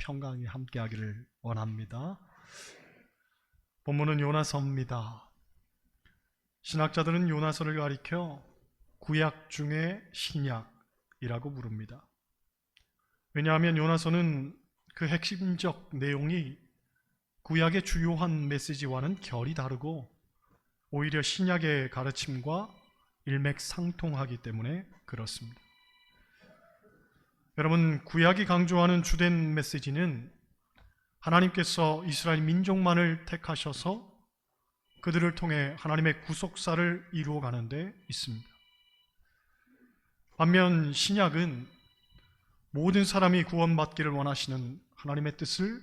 평강이 함께하기를 원합니다. 본문은 요나서입니다. 신학자들은 요나서를 가리켜 구약 중의 신약이라고 부릅니다. 왜냐하면 요나서는 그 핵심적 내용이 구약의 주요한 메시지와는 결이 다르고 오히려 신약의 가르침과 일맥상통하기 때문에 그렇습니다. 여러분, 구약이 강조하는 주된 메시지는 하나님께서 이스라엘 민족만을 택하셔서 그들을 통해 하나님의 구속사를 이루어가는 데 있습니다. 반면 신약은 모든 사람이 구원받기를 원하시는 하나님의 뜻을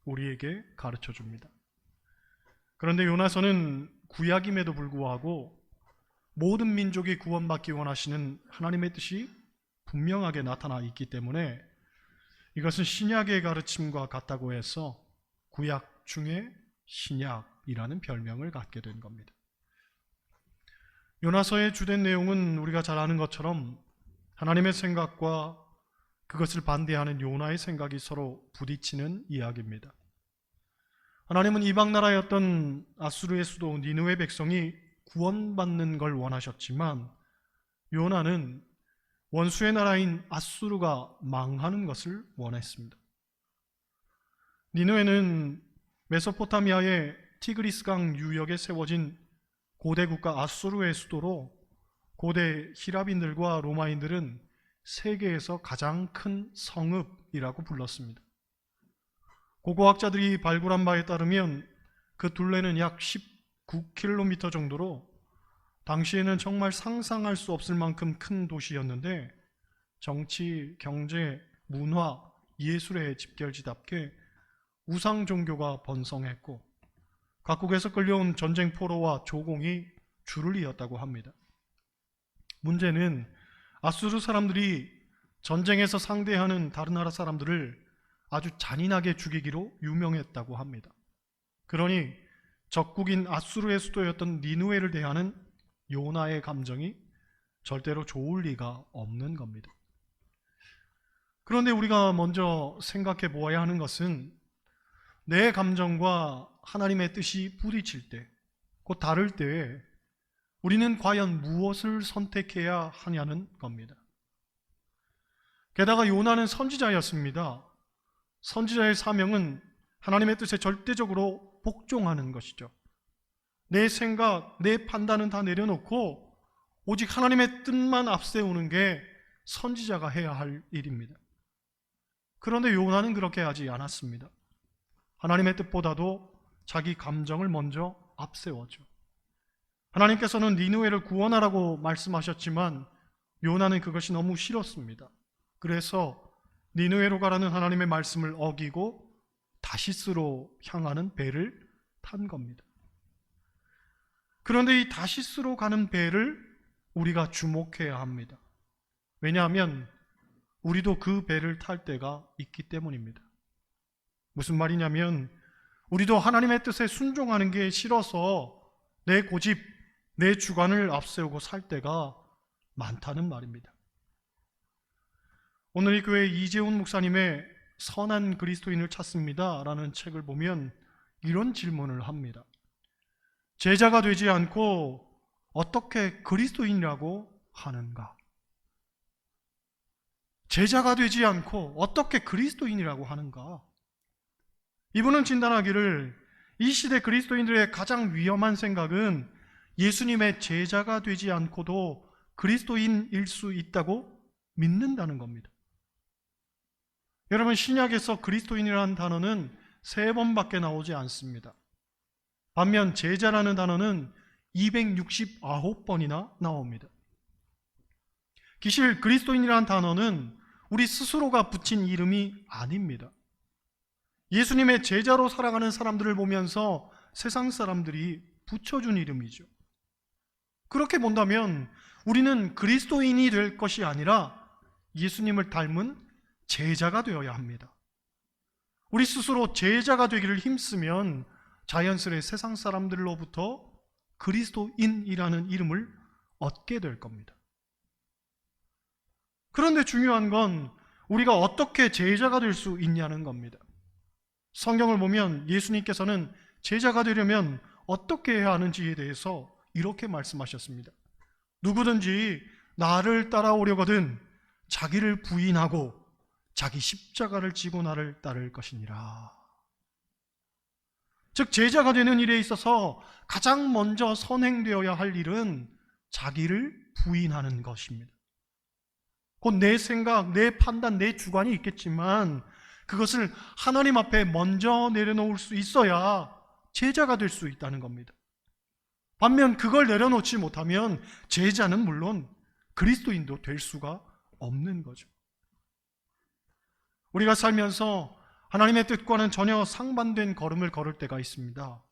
우리에게 가르쳐 줍니다. 그런데 요나서는 구약임에도 불구하고 모든 민족이 구원받기 원하시는 하나님의 뜻이 분명하게 나타나 있기 때문에 이것은 신약의 가르침과 같다고 해서 구약 중에 신약이라는 별명을 갖게 된 겁니다. 요나서의 주된 내용은 우리가 잘 아는 것처럼 하나님의 생각과 그것을 반대하는 요나의 생각이 서로 부딪히는 이야기입니다. 하나님은 이방 나라였던 아수르의 수도 니느웨 백성이 구원받는 걸 원하셨지만 요나는 원수의 나라인 아수르가 망하는 것을 원했습니다. 니느웨는 메소포타미아의 티그리스강 유역에 세워진 고대 국가 아수르의 수도로 고대 히라빈들과 로마인들은 세계에서 가장 큰 성읍이라고 불렀습니다. 고고학자들이 발굴한 바에 따르면 그 둘레는 약 19km 정도로 당시에는 정말 상상할 수 없을 만큼 큰 도시였는데 정치, 경제, 문화, 예술의 집결지답게 우상 종교가 번성했고 각국에서 끌려온 전쟁 포로와 조공이 줄을 이었다고 합니다. 문제는 아수르 사람들이 전쟁에서 상대하는 다른 나라 사람들을 아주 잔인하게 죽이기로 유명했다고 합니다. 그러니 적국인 아수르의 수도였던 니느웨를 대하는 요나의 감정이 절대로 좋을 리가 없는 겁니다. 그런데 우리가 먼저 생각해 보아야 하는 것은 내 감정과 하나님의 뜻이 부딪힐 때, 곧 다를 때에 우리는 과연 무엇을 선택해야 하냐는 겁니다. 게다가 요나는 선지자였습니다. 선지자의 사명은 하나님의 뜻에 절대적으로 복종하는 것이죠. 내 생각, 내 판단은 다 내려놓고 오직 하나님의 뜻만 앞세우는 게 선지자가 해야 할 일입니다. 그런데 요나는 그렇게 하지 않았습니다. 하나님의 뜻보다도 자기 감정을 먼저 앞세웠죠. 하나님께서는 니느웨를 구원하라고 말씀하셨지만 요나는 그것이 너무 싫었습니다. 그래서 니느웨로 가라는 하나님의 말씀을 어기고 다시스로 향하는 배를 탄 겁니다. 그런데 이 다시스로 가는 배를 우리가 주목해야 합니다. 왜냐하면 우리도 그 배를 탈 때가 있기 때문입니다. 무슨 말이냐면 우리도 하나님의 뜻에 순종하는 게 싫어서 내 고집, 내 주관을 앞세우고 살 때가 많다는 말입니다. 오늘 이 교회 이재훈 목사님의 선한 그리스도인을 찾습니다 라는 책을 보면 이런 질문을 합니다. 제자가 되지 않고 어떻게 그리스도인이라고 하는가? 제자가 되지 않고 어떻게 그리스도인이라고 하는가? 이분은 진단하기를 이 시대 그리스도인들의 가장 위험한 생각은 예수님의 제자가 되지 않고도 그리스도인일 수 있다고 믿는다는 겁니다. 여러분, 신약에서 그리스도인이라는 단어는 3번밖에 나오지 않습니다. 반면 제자라는 단어는 269번이나 나옵니다. 기실 그리스도인이라는 단어는 우리 스스로가 붙인 이름이 아닙니다. 예수님의 제자로 살아가는 사람들을 보면서 세상 사람들이 붙여준 이름이죠. 그렇게 본다면 우리는 그리스도인이 될 것이 아니라 예수님을 닮은 제자가 되어야 합니다. 우리 스스로 제자가 되기를 힘쓰면 자연스레 세상 사람들로부터 그리스도인이라는 이름을 얻게 될 겁니다. 그런데 중요한 건 우리가 어떻게 제자가 될 수 있냐는 겁니다. 성경을 보면 예수님께서는 제자가 되려면 어떻게 해야 하는지에 대해서 이렇게 말씀하셨습니다. 누구든지 나를 따라오려거든 자기를 부인하고 자기 십자가를 지고 나를 따를 것이니라. 즉 제자가 되는 일에 있어서 가장 먼저 선행되어야 할 일은 자기를 부인하는 것입니다. 곧 내 생각, 내 판단, 내 주관이 있겠지만 그것을 하나님 앞에 먼저 내려놓을 수 있어야 제자가 될 수 있다는 겁니다. 반면 그걸 내려놓지 못하면 제자는 물론 그리스도인도 될 수가 없는 거죠. 우리가 살면서 하나님의 뜻과는 전혀 상반된 걸음을 걸을 때가 있습니다.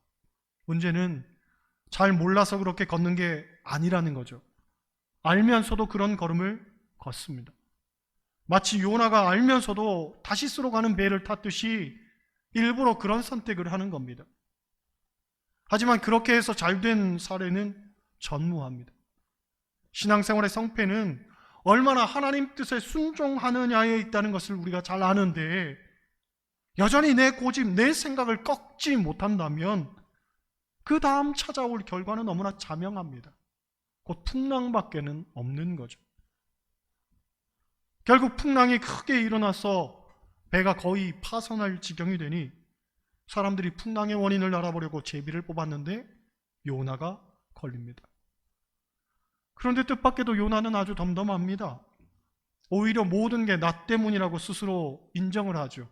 문제는 잘 몰라서 그렇게 걷는 게 아니라는 거죠. 알면서도 그런 걸음을 걷습니다. 마치 요나가 알면서도 다시스로 가는 배를 탔듯이 일부러 그런 선택을 하는 겁니다. 하지만 그렇게 해서 잘된 사례는 전무합니다. 신앙생활의 성패는 얼마나 하나님 뜻에 순종하느냐에 있다는 것을 우리가 잘 아는데 여전히 내 고집, 내 생각을 꺾지 못한다면 그 다음 찾아올 결과는 너무나 자명합니다. 곧 풍랑밖에는 없는 거죠. 결국 풍랑이 크게 일어나서 배가 거의 파손할 지경이 되니 사람들이 풍랑의 원인을 알아보려고 제비를 뽑았는데 요나가 걸립니다. 그런데 뜻밖에도 요나는 아주 덤덤합니다. 오히려 모든 게 나 때문이라고 스스로 인정을 하죠.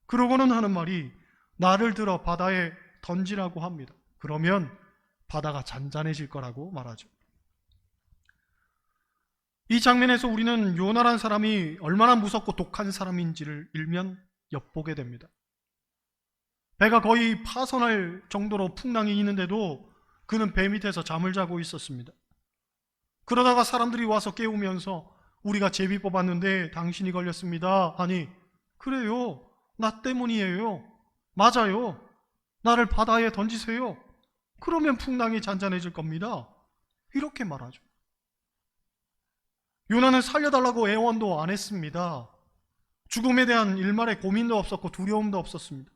그러고는 하는 말이 나를 들어 바다에 던지라고 합니다. 그러면 바다가 잔잔해질 거라고 말하죠. 이 장면에서 우리는 요나란 사람이 얼마나 무섭고 독한 사람인지를 일면 엿보게 됩니다. 배가 거의 파손할 정도로 풍랑이 있는데도 그는 배 밑에서 잠을 자고 있었습니다. 그러다가 사람들이 와서 깨우면서 우리가 제비 뽑았는데 당신이 걸렸습니다 하니 그래요, 나 때문이에요, 맞아요, 나를 바다에 던지세요, 그러면 풍랑이 잔잔해질 겁니다, 이렇게 말하죠. 요나는 살려달라고 애원도 안 했습니다. 죽음에 대한 일말의 고민도 없었고 두려움도 없었습니다.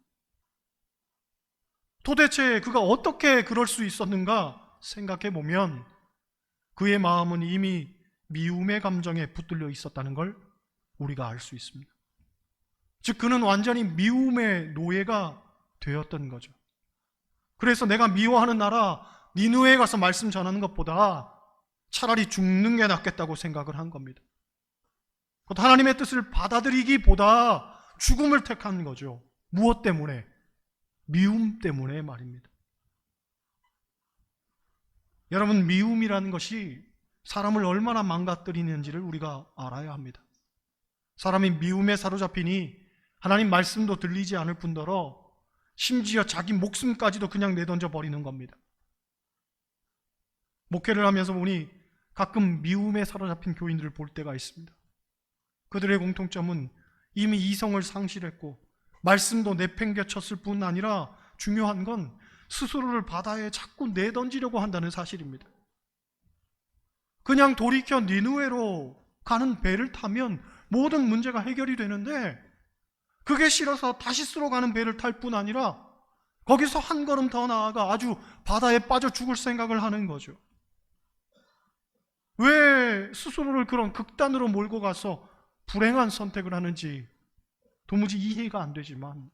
도대체 그가 어떻게 그럴 수 있었는가 생각해 보면 그의 마음은 이미 미움의 감정에 붙들려 있었다는 걸 우리가 알 수 있습니다. 즉 그는 완전히 미움의 노예가 되었던 거죠. 그래서 내가 미워하는 나라 니느웨에 가서 말씀 전하는 것보다 차라리 죽는 게 낫겠다고 생각을 한 겁니다. 하나님의 뜻을 받아들이기보다 죽음을 택한 거죠. 무엇 때문에? 미움 때문에 말입니다. 여러분, 미움이라는 것이 사람을 얼마나 망가뜨리는지를 우리가 알아야 합니다. 사람이 미움에 사로잡히니 하나님 말씀도 들리지 않을 뿐더러 심지어 자기 목숨까지도 그냥 내던져 버리는 겁니다. 목회를 하면서 보니 가끔 미움에 사로잡힌 교인들을 볼 때가 있습니다. 그들의 공통점은 이미 이성을 상실했고 말씀도 내팽개쳤을 뿐 아니라 중요한 건 스스로를 바다에 자꾸 내던지려고 한다는 사실입니다. 그냥 돌이켜 니느웨로 가는 배를 타면 모든 문제가 해결이 되는데 그게 싫어서 다시스로 가는 배를 탈 뿐 아니라 거기서 한 걸음 더 나아가 아주 바다에 빠져 죽을 생각을 하는 거죠. 왜 스스로를 그런 극단으로 몰고 가서 불행한 선택을 하는지 도무지 이해가 안 되지만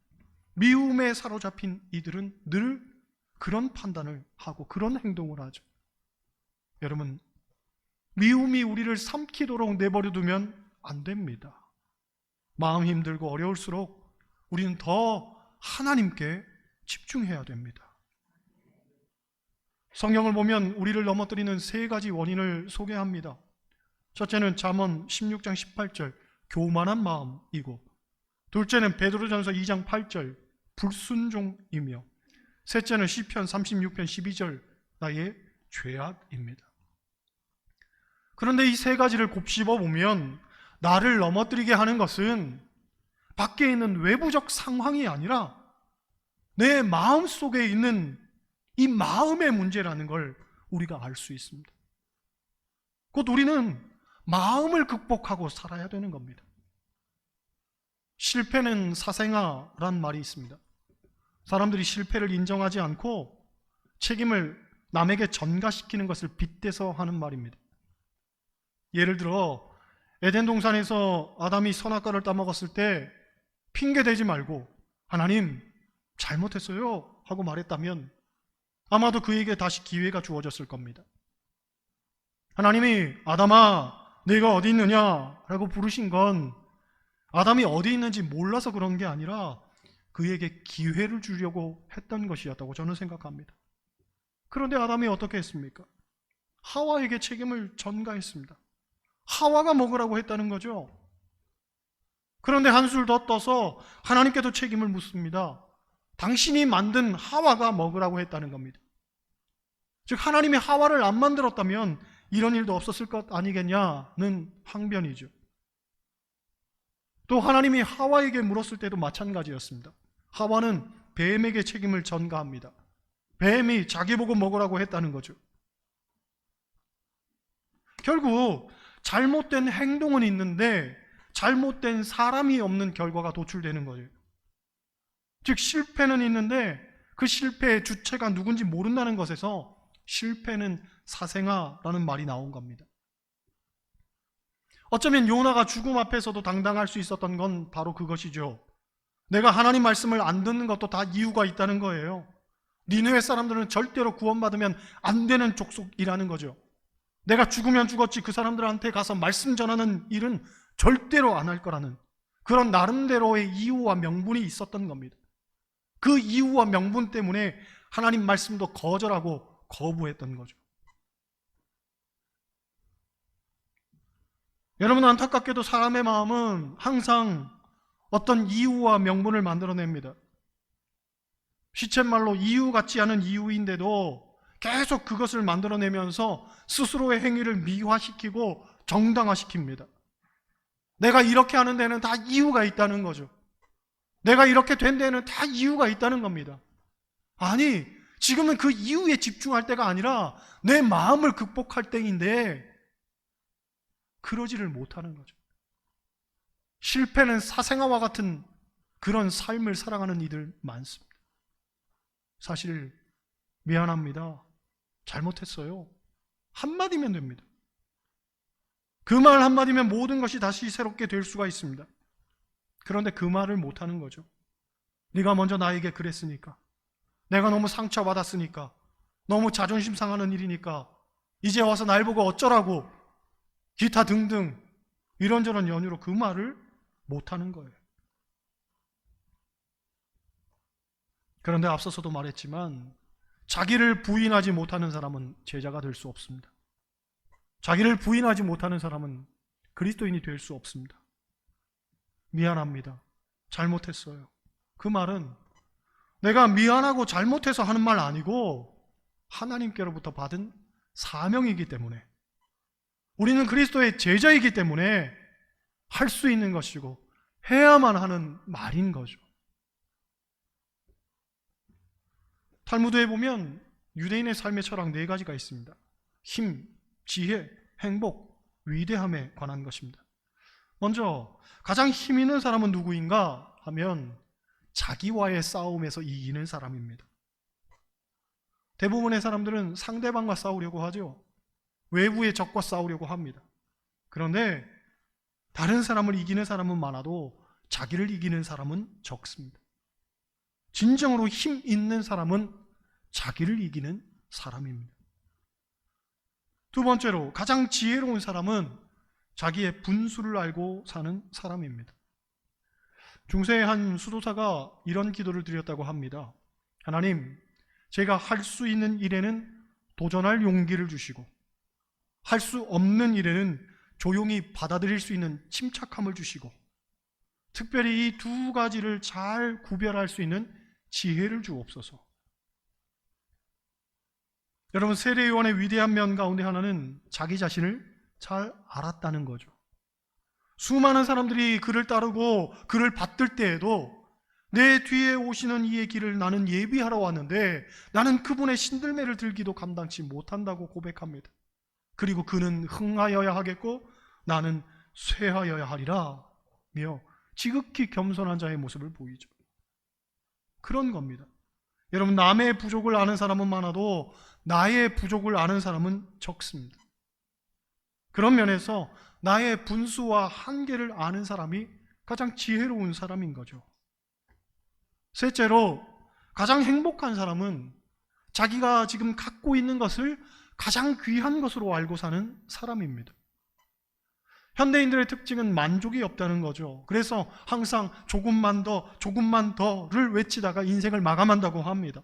미움에 사로잡힌 이들은 늘 그런 판단을 하고 그런 행동을 하죠. 여러분, 미움이 우리를 삼키도록 내버려 두면 안 됩니다. 마음 힘들고 어려울수록 우리는 더 하나님께 집중해야 됩니다. 성경을 보면 우리를 넘어뜨리는 세 가지 원인을 소개합니다. 첫째는 잠언 16장 18절 교만한 마음이고, 둘째는 베드로전서 2장 8절 불순종이며, 셋째는 시편 36편 12절 나의 죄악입니다. 그런데 이 세 가지를 곱씹어 보면 나를 넘어뜨리게 하는 것은 밖에 있는 외부적 상황이 아니라 내 마음 속에 있는 이 마음의 문제라는 걸 우리가 알 수 있습니다. 곧 우리는 마음을 극복하고 살아야 되는 겁니다. 실패는 사생아란 말이 있습니다. 사람들이 실패를 인정하지 않고 책임을 남에게 전가시키는 것을 빗대서 하는 말입니다. 예를 들어 에덴 동산에서 아담이 선악과를 따먹었을 때 핑계대지 말고 하나님 잘못했어요 하고 말했다면 아마도 그에게 다시 기회가 주어졌을 겁니다. 하나님이 아담아 네가 어디 있느냐 라고 부르신 건 아담이 어디 있는지 몰라서 그런 게 아니라 그에게 기회를 주려고 했던 것이었다고 저는 생각합니다. 그런데 아담이 어떻게 했습니까? 하와에게 책임을 전가했습니다. 하와가 먹으라고 했다는 거죠. 그런데 한술 더 떠서 하나님께도 책임을 묻습니다. 당신이 만든 하와가 먹으라고 했다는 겁니다. 즉 하나님이 하와를 안 만들었다면 이런 일도 없었을 것 아니겠냐는 항변이죠. 또 하나님이 하와에게 물었을 때도 마찬가지였습니다. 하와는 뱀에게 책임을 전가합니다. 뱀이 자기 보고 먹으라고 했다는 거죠. 결국 잘못된 행동은 있는데 잘못된 사람이 없는 결과가 도출되는 거죠. 즉 실패는 있는데 그 실패의 주체가 누군지 모른다는 것에서 실패는 사생아라는 말이 나온 겁니다. 어쩌면 요나가 죽음 앞에서도 당당할 수 있었던 건 바로 그것이죠. 내가 하나님 말씀을 안 듣는 것도 다 이유가 있다는 거예요. 니느웨 사람들은 절대로 구원받으면 안 되는 족속이라는 거죠. 내가 죽으면 죽었지 그 사람들한테 가서 말씀 전하는 일은 절대로 안 할 거라는 그런 나름대로의 이유와 명분이 있었던 겁니다. 그 이유와 명분 때문에 하나님 말씀도 거절하고 거부했던 거죠. 여러분 안타깝게도 사람의 마음은 항상 어떤 이유와 명분을 만들어냅니다. 시쳇말로 이유 같지 않은 이유인데도 계속 그것을 만들어내면서 스스로의 행위를 미화시키고 정당화시킵니다. 내가 이렇게 하는 데는 다 이유가 있다는 거죠. 내가 이렇게 된 데는 다 이유가 있다는 겁니다. 아니, 지금은 그 이유에 집중할 때가 아니라 내 마음을 극복할 때인데 그러지를 못하는 거죠. 실패는 사생아와 같은 그런 삶을 살아가는 이들 많습니다. 사실 미안합니다. 잘못했어요. 한마디면 됩니다. 그 말 한마디면 모든 것이 다시 새롭게 될 수가 있습니다. 그런데 그 말을 못하는 거죠. 네가 먼저 나에게 그랬으니까, 내가 너무 상처받았으니까, 너무 자존심 상하는 일이니까 이제 와서 날 보고 어쩌라고, 기타 등등 이런저런 연유로 그 말을 못하는 거예요. 그런데 앞서서도 말했지만 자기를 부인하지 못하는 사람은 제자가 될 수 없습니다. 자기를 부인하지 못하는 사람은 그리스도인이 될 수 없습니다. 미안합니다. 잘못했어요. 그 말은 내가 미안하고 잘못해서 하는 말 아니고 하나님께로부터 받은 사명이기 때문에, 우리는 그리스도의 제자이기 때문에 할 수 있는 것이고 해야만 하는 말인 거죠. 탈무드에 보면 유대인의 삶의 철학 4가지가 있습니다. 힘, 지혜, 행복, 위대함에 관한 것입니다. 먼저 가장 힘 있는 사람은 누구인가 하면 자기와의 싸움에서 이기는 사람입니다. 대부분의 사람들은 상대방과 싸우려고 하죠. 외부의 적과 싸우려고 합니다. 그런데 다른 사람을 이기는 사람은 많아도 자기를 이기는 사람은 적습니다. 진정으로 힘 있는 사람은 자기를 이기는 사람입니다. 두 번째로 가장 지혜로운 사람은 자기의 분수를 알고 사는 사람입니다. 중세의 한 수도사가 이런 기도를 드렸다고 합니다. 하나님, 제가 할 수 있는 일에는 도전할 용기를 주시고 할 수 없는 일에는 조용히 받아들일 수 있는 침착함을 주시고 특별히 이 2가지를 잘 구별할 수 있는 지혜를 주옵소서. 여러분, 세례요한의 위대한 면 가운데 하나는 자기 자신을 잘 알았다는 거죠. 수많은 사람들이 그를 따르고 그를 받들 때에도 내 뒤에 오시는 이의 길을 나는 예비하러 왔는데 나는 그분의 신들매를 들기도 감당치 못한다고 고백합니다. 그리고 그는 흥하여야 하겠고 나는 쇠하여야 하리라 며 지극히 겸손한 자의 모습을 보이죠. 그런 겁니다. 여러분, 남의 부족을 아는 사람은 많아도 나의 부족을 아는 사람은 적습니다. 그런 면에서 나의 분수와 한계를 아는 사람이 가장 지혜로운 사람인 거죠. 셋째로, 가장 행복한 사람은 자기가 지금 갖고 있는 것을 가장 귀한 것으로 알고 사는 사람입니다. 현대인들의 특징은 만족이 없다는 거죠. 그래서 항상 조금만 더를 외치다가 인생을 마감한다고 합니다.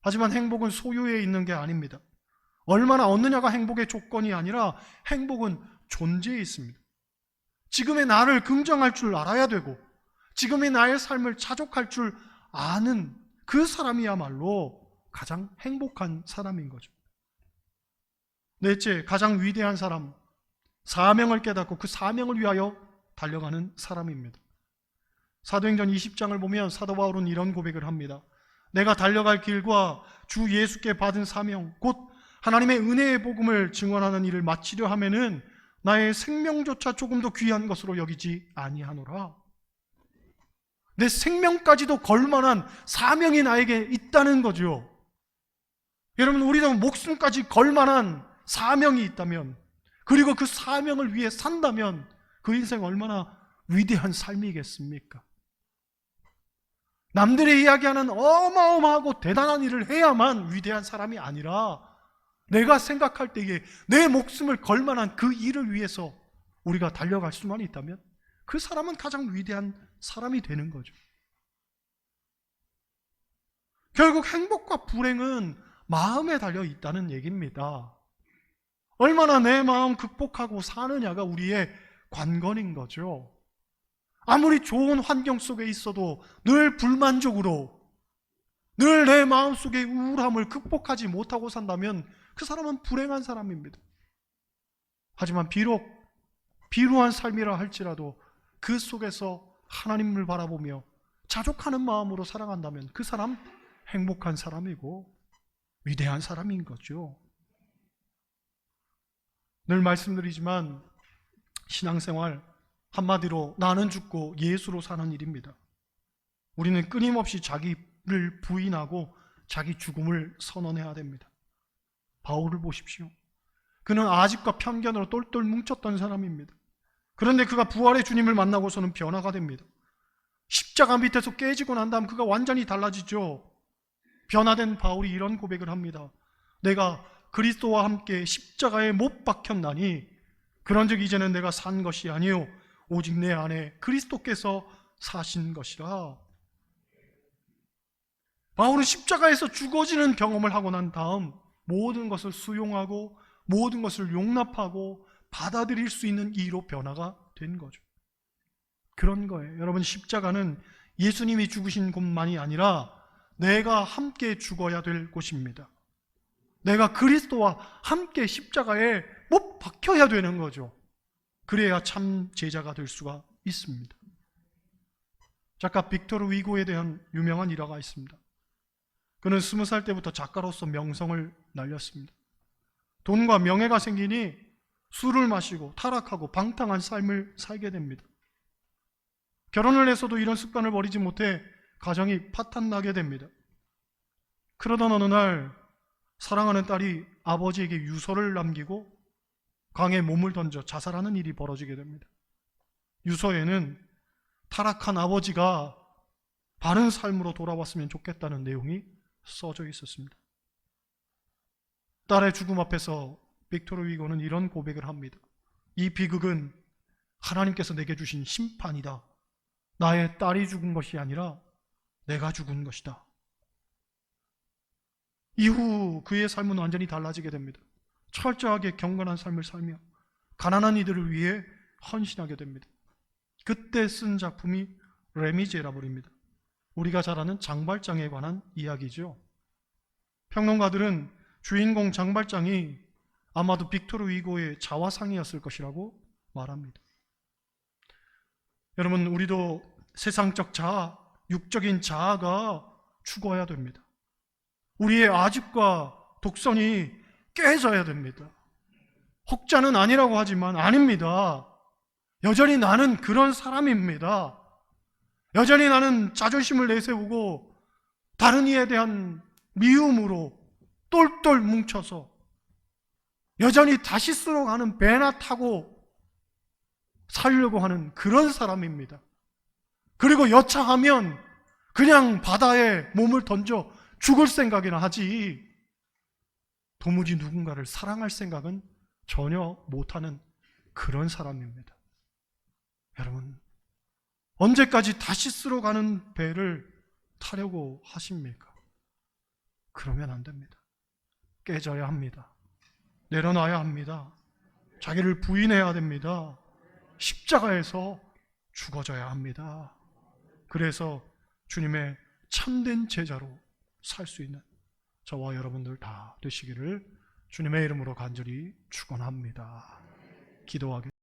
하지만 행복은 소유에 있는 게 아닙니다. 얼마나 얻느냐가 행복의 조건이 아니라 행복은 존재에 있습니다. 지금의 나를 긍정할 줄 알아야 되고 지금의 나의 삶을 자족할 줄 아는 그 사람이야말로 가장 행복한 사람인 거죠. 넷째, 가장 위대한 사람, 사명을 깨닫고 그 사명을 위하여 달려가는 사람입니다. 사도행전 20장을 보면 사도 바울은 이런 고백을 합니다. 내가 달려갈 길과 주 예수께 받은 사명, 곧 하나님의 은혜의 복음을 증언하는 일을 마치려 하면은 나의 생명조차 조금도 귀한 것으로 여기지 아니하노라. 내 생명까지도 걸만한 사명이 나에게 있다는 거죠. 여러분, 우리도 목숨까지 걸만한 사명이 있다면, 그리고 그 사명을 위해 산다면 그 인생 얼마나 위대한 삶이겠습니까? 남들이 이야기하는 어마어마하고 대단한 일을 해야만 위대한 사람이 아니라 내가 생각할 때에 내 목숨을 걸 만한 그 일을 위해서 우리가 달려갈 수만 있다면 그 사람은 가장 위대한 사람이 되는 거죠. 결국 행복과 불행은 마음에 달려 있다는 얘기입니다. 얼마나 내 마음 극복하고 사느냐가 우리의 관건인 거죠. 아무리 좋은 환경 속에 있어도 늘 불만족으로, 늘 내 마음속의 우울함을 극복하지 못하고 산다면 그 사람은 불행한 사람입니다. 하지만 비록 비루한 삶이라 할지라도 그 속에서 하나님을 바라보며 자족하는 마음으로 살아간다면 그 사람 행복한 사람이고 위대한 사람인 거죠. 늘 말씀드리지만 신앙생활 한마디로 나는 죽고 예수로 사는 일입니다. 우리는 끊임없이 자기를 부인하고 자기 죽음을 선언해야 됩니다. 바울을 보십시오. 그는 아집과 편견으로 똘똘 뭉쳤던 사람입니다. 그런데 그가 부활의 주님을 만나고서는 변화가 됩니다. 십자가 밑에서 깨지고 난 다음 그가 완전히 달라지죠. 변화된 바울이 이런 고백을 합니다. 내가 그리스도와 함께 십자가에 못 박혔나니 그런즉 이제는 내가 산 것이 아니요 오직 내 안에 그리스도께서 사신 것이라. 바울은 십자가에서 죽어지는 경험을 하고 난 다음 모든 것을 수용하고 모든 것을 용납하고 받아들일 수 있는 이로 변화가 된 거죠. 그런 거예요. 여러분, 십자가는 예수님이 죽으신 곳만이 아니라 내가 함께 죽어야 될 곳입니다. 내가 그리스도와 함께 십자가에 못 박혀야 되는 거죠. 그래야 참 제자가 될 수가 있습니다. 작가 빅토르 위고에 대한 유명한 일화가 있습니다. 그는 20살 때부터 작가로서 명성을 날렸습니다. 돈과 명예가 생기니 술을 마시고 타락하고 방탕한 삶을 살게 됩니다. 결혼을 해서도 이런 습관을 버리지 못해 가정이 파탄나게 됩니다. 그러던 어느 날 사랑하는 딸이 아버지에게 유서를 남기고 강에 몸을 던져 자살하는 일이 벌어지게 됩니다. 유서에는 타락한 아버지가 바른 삶으로 돌아왔으면 좋겠다는 내용이 써져 있었습니다. 딸의 죽음 앞에서 빅토르 위고는 이런 고백을 합니다. 이 비극은 하나님께서 내게 주신 심판이다. 나의 딸이 죽은 것이 아니라 내가 죽은 것이다. 이후 그의 삶은 완전히 달라지게 됩니다. 철저하게 경건한 삶을 살며 가난한 이들을 위해 헌신하게 됩니다. 그때 쓴 작품이 레미제라블입니다. 우리가 잘 아는 장발장에 관한 이야기죠. 평론가들은 주인공 장발장이 아마도 빅토르 위고의 자화상이었을 것이라고 말합니다. 여러분, 우리도 세상적 자아, 육적인 자아가 죽어야 됩니다. 우리의 아집과 독선이 깨져야 됩니다. 혹자는 아니라고 하지만 아닙니다. 여전히 나는 그런 사람입니다. 여전히 나는 자존심을 내세우고 다른 이에 대한 미움으로 똘똘 뭉쳐서 여전히 다시스로 가는 배나 타고 살려고 하는 그런 사람입니다. 그리고 여차하면 그냥 바다에 몸을 던져 죽을 생각이나 하지 도무지 누군가를 사랑할 생각은 전혀 못하는 그런 사람입니다. 여러분, 언제까지 다시스로 가는 배를 타려고 하십니까? 그러면 안 됩니다. 깨져야 합니다. 내려놔야 합니다. 자기를 부인해야 됩니다. 십자가에서 죽어져야 합니다. 그래서 주님의 참된 제자로 살 수 있는 저와 여러분들 다 되시기를 주님의 이름으로 간절히 축원합니다. 기도하겠습니다.